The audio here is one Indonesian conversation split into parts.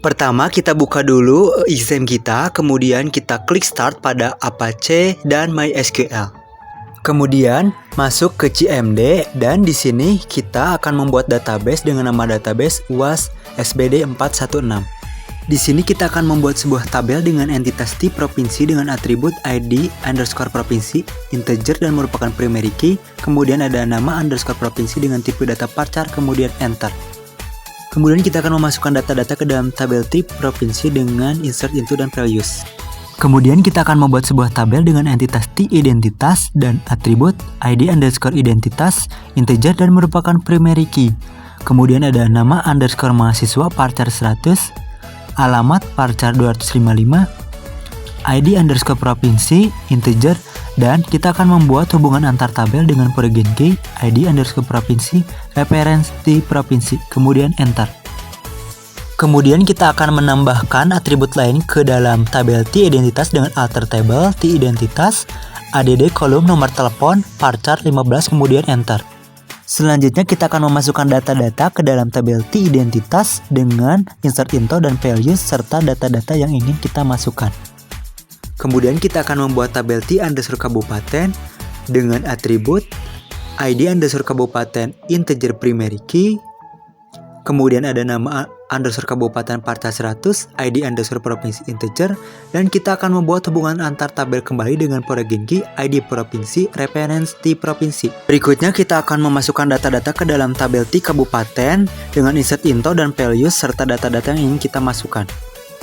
Pertama, kita buka dulu exam kita, kemudian kita klik start pada Apache dan MySQL. Kemudian masuk ke CMD dan di sini kita akan membuat database dengan nama database UAS SBD 416. Di sini kita akan membuat sebuah tabel dengan entitas type provinsi dengan atribut ID underscore provinsi integer dan merupakan primary key. Kemudian ada nama underscore provinsi dengan tipe data varchar, kemudian enter. Kemudian kita akan memasukkan data-data ke dalam tabel type provinsi dengan insert into dan values. Kemudian kita akan membuat sebuah tabel dengan entitas T identitas dan atribut ID underscore identitas integer dan merupakan primary key. Kemudian ada nama underscore mahasiswa varchar 100, alamat varchar 255, ID underscore provinsi integer, dan kita akan membuat hubungan antar tabel dengan polygon key ID underscore provinsi reference T provinsi, kemudian enter. Kemudian kita akan menambahkan atribut lain ke dalam tabel T identitas dengan alter table T identitas add kolom nomor telepon varchar 15, kemudian enter. Selanjutnya kita akan memasukkan data-data ke dalam tabel T identitas dengan insert into dan values serta data-data yang ingin kita masukkan. Kemudian kita akan membuat tabel T underscore kabupaten dengan atribut ID underscore kabupaten integer primary key. Kemudian ada nama underscore kabupaten varchar 100, ID underscore provinsi integer, dan kita akan membuat hubungan antar tabel kembali dengan polygon key ID provinsi reference T provinsi. Berikutnya kita akan memasukkan data-data ke dalam tabel T kabupaten dengan insert into dan values serta data-data yang ingin kita masukkan.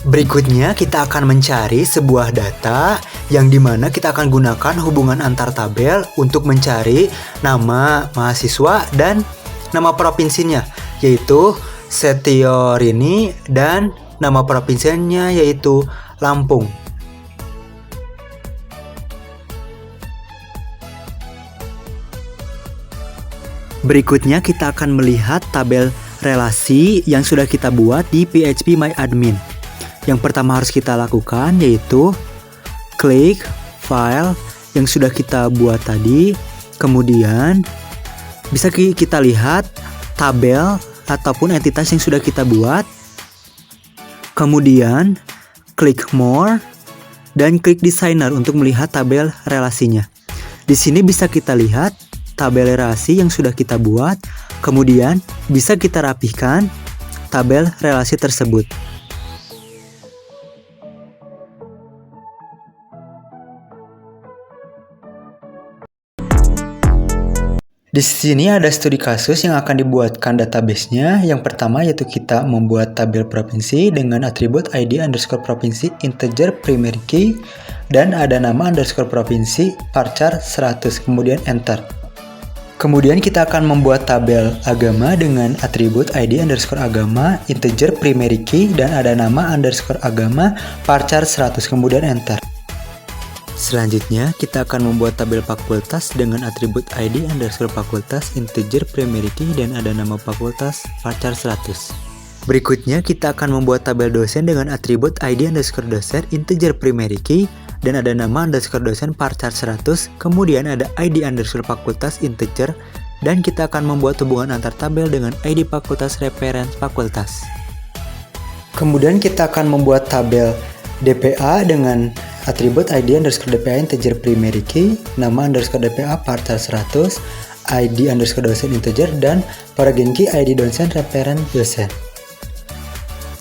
Berikutnya kita akan mencari sebuah data yang dimana kita akan gunakan hubungan antar tabel untuk mencari nama mahasiswa dan nama provinsinya, yaitu Setiorini, dan nama provinsinya yaitu Lampung. Berikutnya kita akan melihat tabel relasi yang sudah kita buat di phpMyAdmin. Yang pertama harus kita lakukan yaitu klik file yang sudah kita buat tadi. Kemudian bisa kita lihat tabel ataupun entitas yang sudah kita buat. Kemudian klik more dan klik designer untuk melihat tabel relasinya. Di sini bisa kita lihat tabel relasi yang sudah kita buat. Kemudian bisa kita rapihkan tabel relasi tersebut. Di sini ada studi kasus yang akan dibuatkan database-nya. Yang pertama yaitu kita membuat tabel provinsi dengan atribut ID underscore provinsi integer primary key dan ada nama underscore provinsi varchar 100, kemudian enter. Kemudian kita akan membuat tabel agama dengan atribut ID underscore agama integer primary key dan ada nama underscore agama varchar 100, kemudian enter. Selanjutnya, kita akan membuat tabel fakultas dengan atribut ID underscore fakultas integer primary key dan ada nama fakultas varchar 100. Berikutnya, kita akan membuat tabel dosen dengan atribut ID underscore dosen integer primary key dan ada nama underscore dosen varchar 100, kemudian ada ID underscore fakultas integer, dan kita akan membuat hubungan antar tabel dengan ID fakultas reference fakultas. Kemudian kita akan membuat tabel DPA dengan atribut ID underscore DPA integer primary key, nama underscore DPA varchar 100, ID underscore dosen integer, dan polygon key ID dosen reference dosen.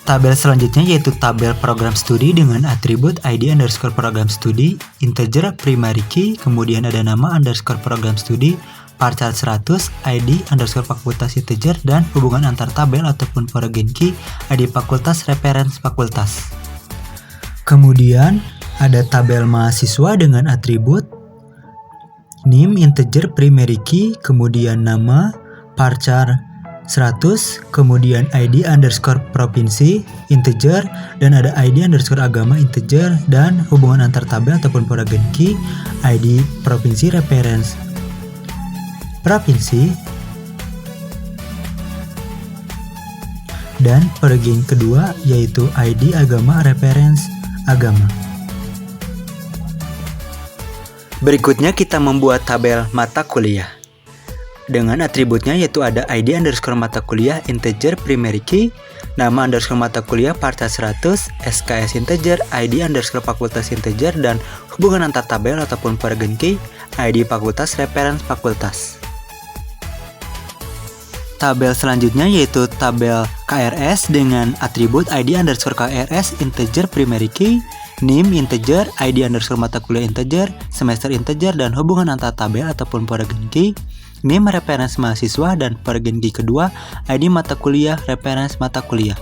Tabel selanjutnya yaitu tabel program studi dengan atribut ID underscore program studi integer primary key, kemudian ada nama underscore program studi varchar 100, ID underscore fakultas integer, dan hubungan antar tabel ataupun polygon key ID fakultas reference fakultas. Kemudian ada tabel mahasiswa dengan atribut name integer primary key, kemudian nama varchar 100, kemudian ID underscore provinsi integer dan ada ID underscore agama integer, dan hubungan antar tabel ataupun polygon key ID provinsi reference provinsi, dan polygon kedua yaitu ID agama reference agama. Berikutnya kita membuat tabel mata kuliah dengan atributnya yaitu ada ID underscore mata kuliah integer primary key, nama underscore mata kuliah parta 100, SKS integer, ID underscore fakultas integer, dan hubungan antar tabel ataupun paragon key, ID fakultas, reference fakultas. Tabel selanjutnya yaitu tabel KRS dengan atribut ID underscore KRS integer primary key, NIM integer, ID underscore mata kuliah integer, semester integer, dan hubungan antar tabel ataupun paragon key, NIM reference mahasiswa, dan paragon key kedua ID mata kuliah reference mata kuliah.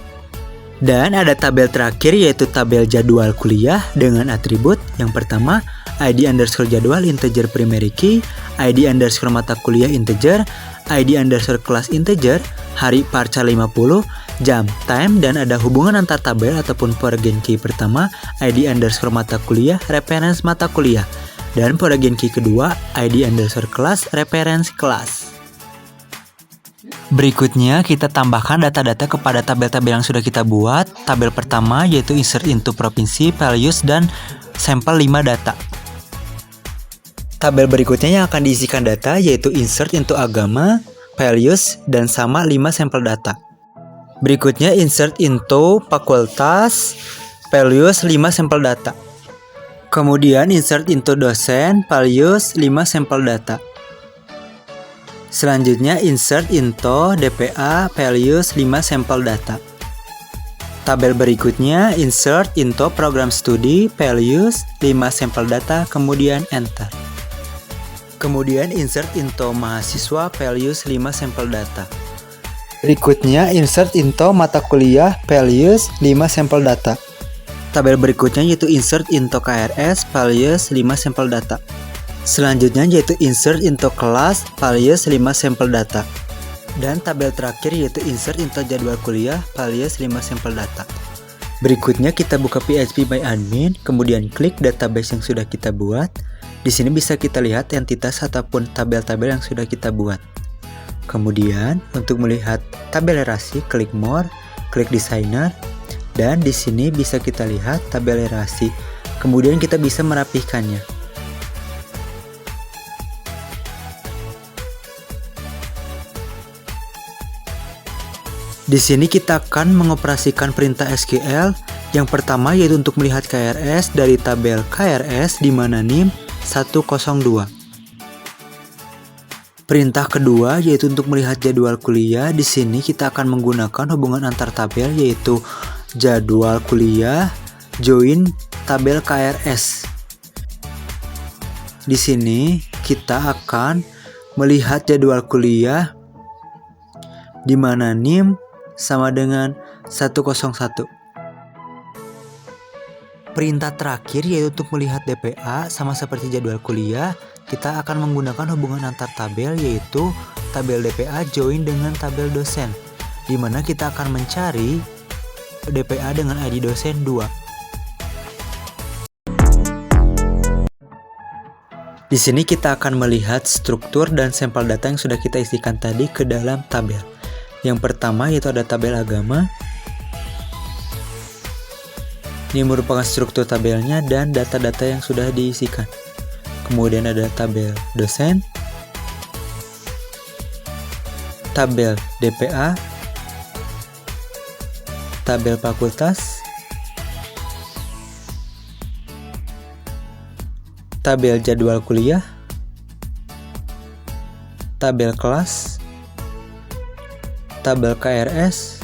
Dan ada tabel terakhir yaitu tabel jadwal kuliah dengan atribut yang pertama ID underscore jadwal integer primary key, ID underscore mata kuliah integer, ID underscore kelas integer, hari parca 50, jam time, dan ada hubungan antar tabel ataupun paragon key pertama ID underscore mata kuliah reference mata kuliah. Dan paragon key kedua, ID underscore kelas, reference kelas. Berikutnya, kita tambahkan data-data kepada tabel-tabel yang sudah kita buat. Tabel pertama yaitu insert into provinsi, values, dan sampel 5 data. Tabel berikutnya yang akan diisikan data yaitu insert into agama, values, dan sama 5 sampel data. Berikutnya, insert into fakultas, values, 5 sampel data. Kemudian insert into dosen, values, 5 sampel data. Selanjutnya insert into DPA, values, 5 sampel data. Tabel berikutnya insert into program studi, values, 5 sampel data, kemudian enter. Kemudian insert into mahasiswa, values, 5 sampel data. Berikutnya insert into mata kuliah, values, 5 sampel data. Tabel berikutnya yaitu insert into KRS, values, 5 sampel data. Selanjutnya yaitu insert into kelas, values, 5 sampel data. Dan tabel terakhir yaitu insert into jadwal kuliah, values, 5 sampel data. Berikutnya kita buka PHP My Admin, kemudian klik database yang sudah kita buat. Di sini bisa kita lihat entitas ataupun tabel-tabel yang sudah kita buat. Kemudian untuk melihat tabelerasi, klik More, klik Designer. Dan di sini bisa kita lihat tabelerasi. Kemudian kita bisa merapikannya. Di sini kita akan mengoperasikan perintah SQL. Yang pertama yaitu untuk melihat KRS dari tabel KRS di mana NIM 102. Perintah kedua yaitu untuk melihat jadwal kuliah. Di sini kita akan menggunakan hubungan antar tabel yaitu jadwal kuliah join tabel KRS. Di sini kita akan melihat jadwal kuliah di mana NIM sama dengan 101. Perintah terakhir yaitu untuk melihat DPA sama seperti jadwal kuliah, kita akan menggunakan hubungan antar tabel yaitu tabel DPA join dengan tabel dosen, di mana kita akan mencari DPA dengan ID dosen 2. Di sini kita akan melihat struktur dan sampel data yang sudah kita isikan tadi ke dalam tabel. Yang pertama yaitu ada tabel agama. Ini merupakan struktur tabelnya dan data-data yang sudah diisikan. Kemudian ada tabel dosen, tabel DPA, tabel fakultas, tabel jadwal kuliah, tabel kelas, tabel KRS,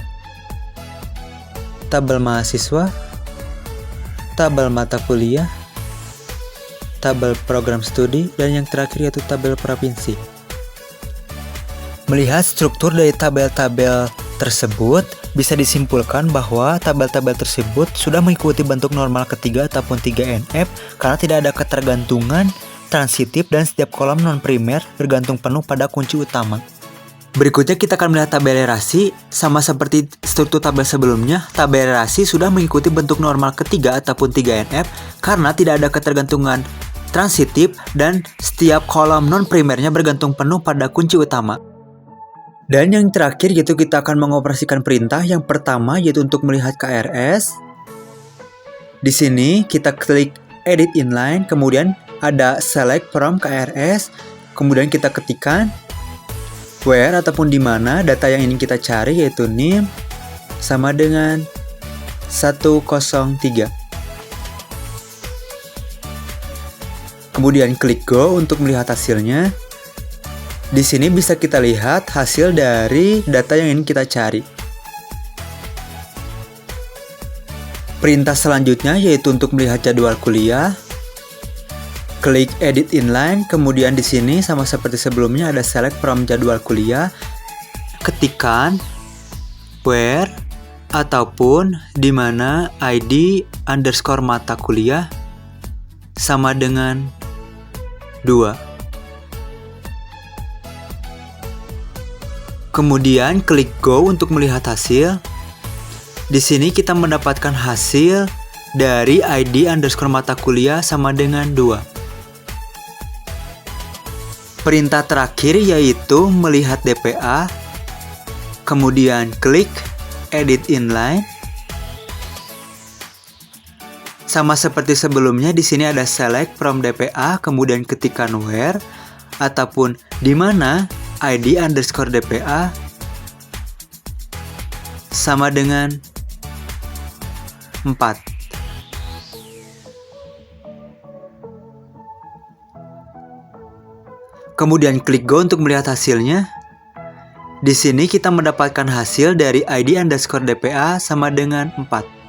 tabel mahasiswa, tabel mata kuliah, tabel program studi, dan yang terakhir yaitu tabel provinsi. Melihat struktur dari tabel-tabel tersebut, bisa disimpulkan bahwa tabel-tabel tersebut sudah mengikuti bentuk normal ketiga ataupun 3NF karena tidak ada ketergantungan, transitif, dan setiap kolom non-primer bergantung penuh pada kunci utama. Berikutnya kita akan melihat tabelerasi. Sama seperti struktur tabel sebelumnya, tabelerasi sudah mengikuti bentuk normal ketiga ataupun 3NF karena tidak ada ketergantungan transitif dan setiap kolom non-primernya bergantung penuh pada kunci utama. Dan yang terakhir yaitu kita akan mengoperasikan perintah. Yang pertama yaitu untuk melihat KRS. Di sini kita klik edit inline, kemudian ada select from KRS, kemudian kita ketikkan where ataupun di mana data yang ingin kita cari yaitu NIM, sama dengan 103. Kemudian klik Go untuk melihat hasilnya. Di sini bisa kita lihat hasil dari data yang ingin kita cari. Perintah selanjutnya yaitu untuk melihat jadwal kuliah. Klik Edit Inline, kemudian di sini sama seperti sebelumnya ada select from jadwal kuliah. Ketikkan where ataupun di mana ID underscore mata kuliah sama dengan 2. Kemudian klik Go untuk melihat hasil. Di sini kita mendapatkan hasil dari ID underscore mata kuliah sama dengan 2. Perintah terakhir yaitu melihat DPA, kemudian klik Edit Inline. Sama seperti sebelumnya, di sini ada select from DPA, kemudian ketikkan where ataupun di mana ID underscore DPA sama dengan 4. Kemudian klik Go untuk melihat hasilnya. Di sini kita mendapatkan hasil dari ID underscore DPA sama dengan 4.